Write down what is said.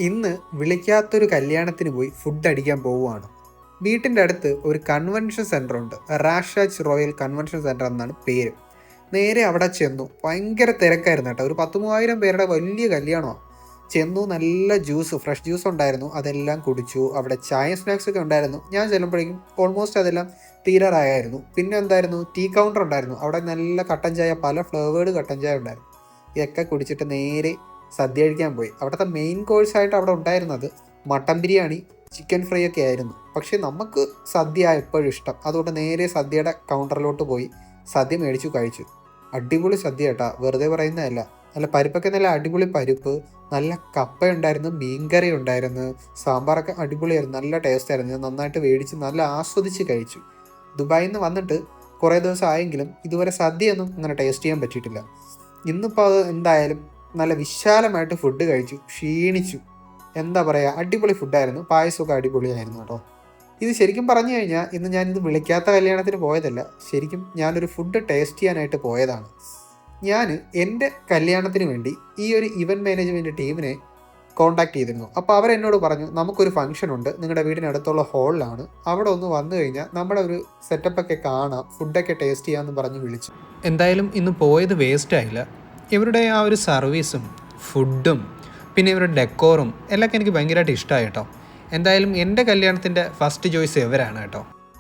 ഇന്ന് വിളിക്കാത്തൊരു കല്യാണത്തിന് പോയി ഫുഡ് അടിക്കാൻ പോവുകയാണ്. വീട്ടിൻ്റെ അടുത്ത് ഒരു കൺവെൻഷൻ സെൻ്റർ ഉണ്ട്. റാഷാജ് റോയൽ കൺവെൻഷൻ സെൻ്റർ എന്നാണ് പേര്. നേരെ അവിടെ ചെന്നു. ഭയങ്കര തിരക്കായിരുന്നു കേട്ടോ. ഒരു 10,000-3000 പേരുടെ വലിയ കല്യാണമാണ്. ചെന്നു, നല്ല ജ്യൂസ്, ഫ്രഷ് ജ്യൂസ് ഉണ്ടായിരുന്നു. അതെല്ലാം കുടിച്ചു. അവിടെ ചായ സ്നാക്സ് ഒക്കെ ഉണ്ടായിരുന്നു. ഞാൻ ചെല്ലുമ്പോഴേക്കും ഓൾമോസ്റ്റ് അതെല്ലാം തീരാറായിരുന്നു. പിന്നെ എന്തായിരുന്നു, ടീ കൗണ്ടർ ഉണ്ടായിരുന്നു. അവിടെ നല്ല കട്ടൻ ചായ, പല ഫ്ലേവേർഡ് കട്ടൻ ചായ ഉണ്ടായിരുന്നു. ഇതൊക്കെ കുടിച്ചിട്ട് നേരെ സദ്യ കഴിക്കാൻ പോയി. അവിടുത്തെ മെയിൻ കോഴ്സായിട്ട് അവിടെ ഉണ്ടായിരുന്നത് മട്ടൻ ബിരിയാണി, ചിക്കൻ ഫ്രൈ ഒക്കെ ആയിരുന്നു. പക്ഷേ നമുക്ക് സദ്യ എപ്പോഴും ഇഷ്ടം. അതുകൊണ്ട് നേരെ സദ്യയുടെ കൗണ്ടറിലോട്ട് പോയി സദ്യ മേടിച്ചു കഴിച്ചു. അടിപൊളി സദ്യ കേട്ടാ, വെറുതെ പറയുന്നതല്ല. നല്ല പരിപ്പൊക്കെ, നല്ല അടിപൊളി പരിപ്പ്, നല്ല കപ്പ ഉണ്ടായിരുന്നു, മീൻകറി ഉണ്ടായിരുന്നു, സാമ്പാറൊക്കെ അടിപൊളിയായിരുന്നു, നല്ല ടേസ്റ്റ് ആയിരുന്നു. ഞാൻ നന്നായിട്ട് മേടിച്ച് നല്ല ആസ്വദിച്ച് കഴിച്ചു. ദുബായിൽ നിന്ന് വന്നിട്ട് കുറേ ദിവസം ആയെങ്കിലും ഇതുവരെ സദ്യയൊന്നും അങ്ങനെ ടേസ്റ്റ് ചെയ്യാൻ പറ്റിയിട്ടില്ല. ഇന്നിപ്പോൾ അത് എന്തായാലും നല്ല വിശാലമായിട്ട് ഫുഡ് കഴിച്ചു, ക്ഷീണിച്ചു. എന്താ പറയുക, അടിപൊളി ഫുഡായിരുന്നു. പായസമൊക്കെ അടിപൊളിയായിരുന്നു കേട്ടോ. ഇത് ശരിക്കും പറഞ്ഞു കഴിഞ്ഞാൽ ഇന്ന് ഞാനിത് വിളിക്കാത്ത കല്യാണത്തിന് പോയതല്ല. ശരിക്കും ഞാനൊരു ഫുഡ് ടേസ്റ്റ് ചെയ്യാനായിട്ട് പോയതാണ്. ഞാൻ എൻ്റെ കല്യാണത്തിന് വേണ്ടി ഈ ഒരു ഇവൻറ്റ് മാനേജ്മെൻറ്റ് ടീമിനെ കോൺടാക്ട് ചെയ്തിരുന്നു. അപ്പോൾ അവരെന്നോട് പറഞ്ഞു, നമുക്കൊരു ഫംഗ്ഷൻ ഉണ്ട്, നിങ്ങളുടെ വീടിനടുത്തുള്ള ഹോളിലാണ്, അവിടെ ഒന്ന് വന്നു കഴിഞ്ഞാൽ നമ്മുടെ ഒരു സെറ്റപ്പൊക്കെ കാണാം, ഫുഡൊക്കെ ടേസ്റ്റ് ചെയ്യാമെന്ന് പറഞ്ഞ് വിളിച്ചു. എന്തായാലും ഇന്ന് പോയത് വേസ്റ്റ് ആയില്ല. ഇവരുടെ ആ ഒരു സർവീസും ഫുഡും പിന്നെ ഇവരുടെ ഡെക്കോറും എല്ലാം എനിക്ക് ഭയങ്കരമായിട്ട് ഇഷ്ടമായി കേട്ടോ. എന്തായാലും എൻ്റെ കല്യാണത്തിൻ്റെ ഫസ്റ്റ് ചോയ്സ് ഇവരാണ് കേട്ടോ.